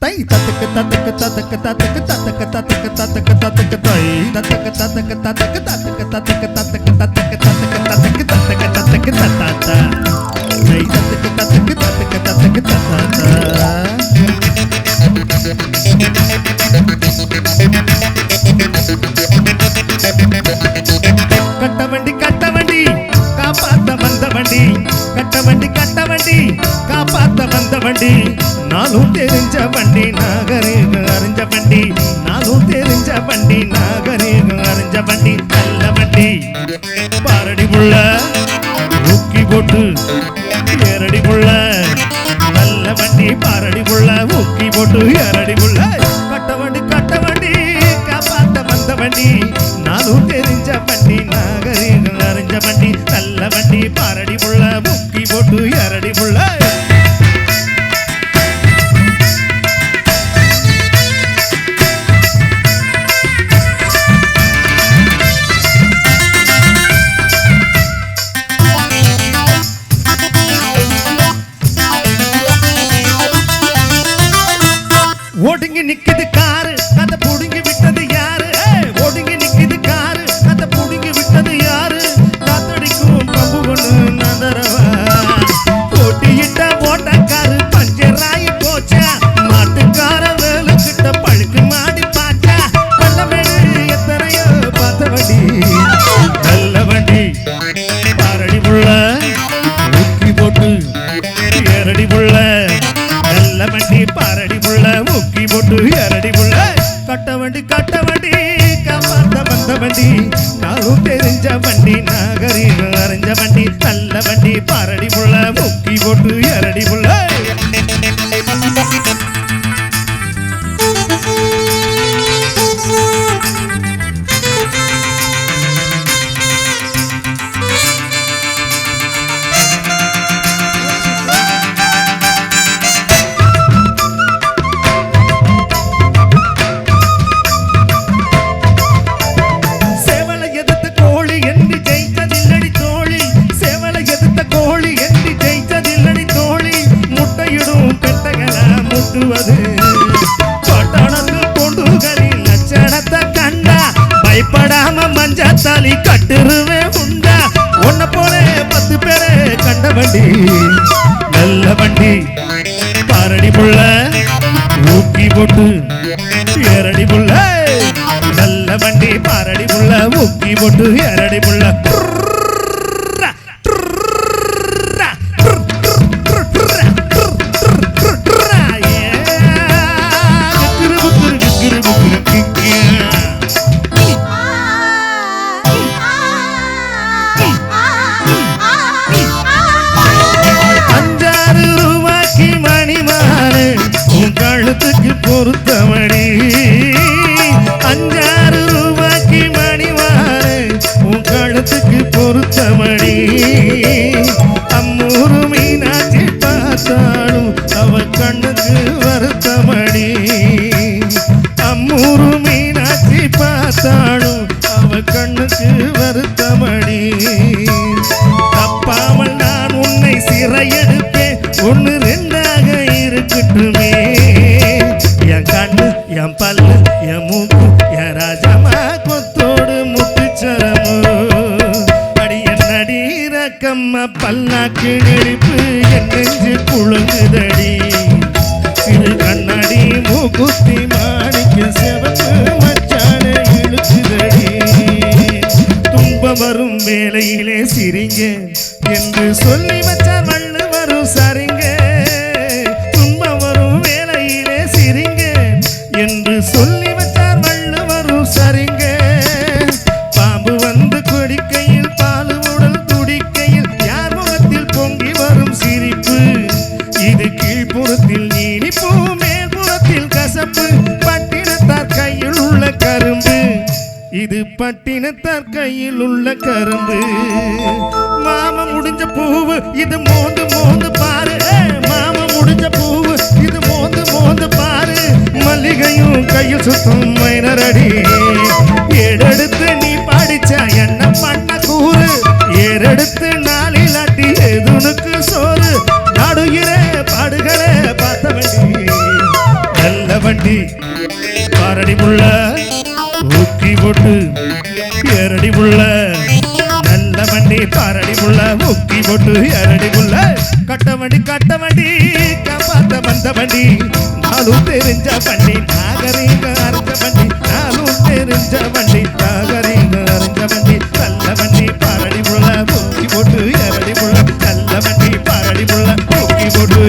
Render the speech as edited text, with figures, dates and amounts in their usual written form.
தை தத்தக்க தத்தக்க தத்தக்க தத்தக்க தத்தக்க தத்தக்க தத்தக்க தத்தக்க தை தத்தக்க தத்தக்க தத்தக்க தத்தக்க தத்தக்க தத்தக்க தத்தக்க தத்தக்க தத்தக்க தத்தக்க தத்தக்க தத்தாத்தா தை தத்தக்க தத்தக்க தத்தக்க தத்தக்க தத்தாத்தா கட்ட வண்டி காப்பாத்த வந்த வண்டி கட்ட வண்டி காப்பாத்த வந்த வண்டி நானும் தெரிஞ்ச வண்டி நாகரீக அறிஞ்ச வண்டி நானும் தெரிஞ்ச வண்டி நாகரீக அறிஞ்ச வண்டி நல்ல வண்டி பாரடி புள்ள ஊக்கி போட்டு ஏரடி புள்ள நல்ல வண்டி பாரடி புள்ள ஊக்கி போட்டு ஏரடி புள்ள கட்ட வண்டி காப்பாத்த வந்த வண்டி நானும் தெரிஞ்ச வண்டி நாகரீக அறிஞ்ச வண்டி நல்ல வண்டி பாரடி புள்ள ஊக்கி போட்டு ஏரடி புள்ள ஓடுங்கி நிக்குது காரு கதை புடுங்கி விட்டது யாரு ஓடுங்கி நிக்குது காரு கதை புடுங்கி விட்டது யாரு காத்தடிக்கும் பம்பு கொண்டு நந்தரவா போட்டியிட்ட ஓட்டக்காரு பஞ்சராயி போச்சா மாட்டுக்கார வேலு கிட்ட பழுக்கு மாடி பாச்சா நல்ல வேடு எத்தனையோ பார்த்த வண்டி நல்ல வண்டி பாரடி புள்ள ஊக்கி போட்டு ஏரடி புள்ள நல்ல வண்டி பாரடி புள்ள ஊக்கி போட்டு ஏரடி புள்ள கட்ட வண்டி காப்பாத்த வந்த வண்டி நானும் தெரிஞ்ச வண்டி நாகரீக அறிஞ்ச வண்டி நல்ல வண்டி பாரடி புள்ள ஊக்கி போட்டு ஏரடி புள்ள பட்டணத்தில் பொண்டுகளில் லட்சணத்தை கண்டா பயப்படாம மஞ்சத்தாலி கட்டுருவே உண்டா உன்ன போல 10 பேரை கண்ட வண்டி நல்ல வண்டி பாரடி புள்ள ஊக்கி போட்டு ஏரடி புள்ள நல்ல வண்டி பாரடி புள்ள ஊக்கி போட்டு ஏரடி புள்ள கழுத்துக்கு பொருத்தமடி 5-6 ரூபாய்க்கு மணிவாரு உன் கழுத்துக்கு பொருத்தமடி அம்மூரு மீனாட்சி பார்த்தாலும் அவ கண்ணுக்கு வருத்தமடி அம்மூரு மீனாட்சி பார்த்தாலும் அவ கண்ணுக்கு வருத்தமடி தப்பாமல் நான் உன்னை சிறையெடுப்பேன் 1-2ஆக இருக்கட்டுமே என் கண்ணு என் பல்லு என் மூக்கு என் ராஜமா கொத்தோடு முத்துச்சரமு அடி என்னடி ரக்கம்மா பல்லாக்கு நெருப்பு என் நெஞ்சு குழுங்குதடி சிறு கண்ணாடி மூக்குத்தி மாணிக்க செவப்பு மச்சான இழுக்குதடி துன்பம் வரும் வேலையிலே சிரிங்க என்று சொல்லி மச்சான் மண்ணு வரும் சரிங்க என்று சொல்லி வச்சார் மண்ணு வரும் சரிங்க பாம்பு வந்து கொடிக்கையில் பாலு உடல் துடிக்கையில் யார் முகத்தில் பொங்கி வரும் சிரிப்பு இது கீழ்ப்புறத்தில் இனிப்பு மேல்புறத்தில் கசப்பு பட்டினத்தார் கையில் உள்ள கரும்பு இது பட்டினத்தார் கையில் உள்ள கரும்பு மாமா முடிஞ்ச பூவு இது மோந்து மோந்து பாரு மாமா முடிஞ்ச பூவு இது மோந்து மோந்து பாரு மல்லிகையும் கையில் சுத்தும் மைனரடி ஏடெடுத்து நீ பாடிச்சா என்ன பண்ண கூறு ஏறெடுத்து நாளில் அட்டி எதுனுக்கு சோறு நாடுகிறே பாடுகளே பார்த்த வண்டி வண்டி பாரடி புள்ள ஊக்கி போட்டு ஏரடி புள்ள நல்ல வண்டி பாரடி புள்ள ஊக்கி போட்டு ஏரடி புள்ள கட்ட வண்டி காப்பாத்த வந்த வண்டி நாளும் தெரிஞ்ச வண்டி நாகரீக அறிஞ்ச வண்டி நாளும் தெரிஞ்ச வண்டி நாகரீக அறிஞ்ச வண்டி நல்ல வண்டி பாரடி புள்ள ஊக்கி போட்டு ஏரடி புள்ள நல்ல வண்டி பாரடி புள்ள ஊக்கி போட்டு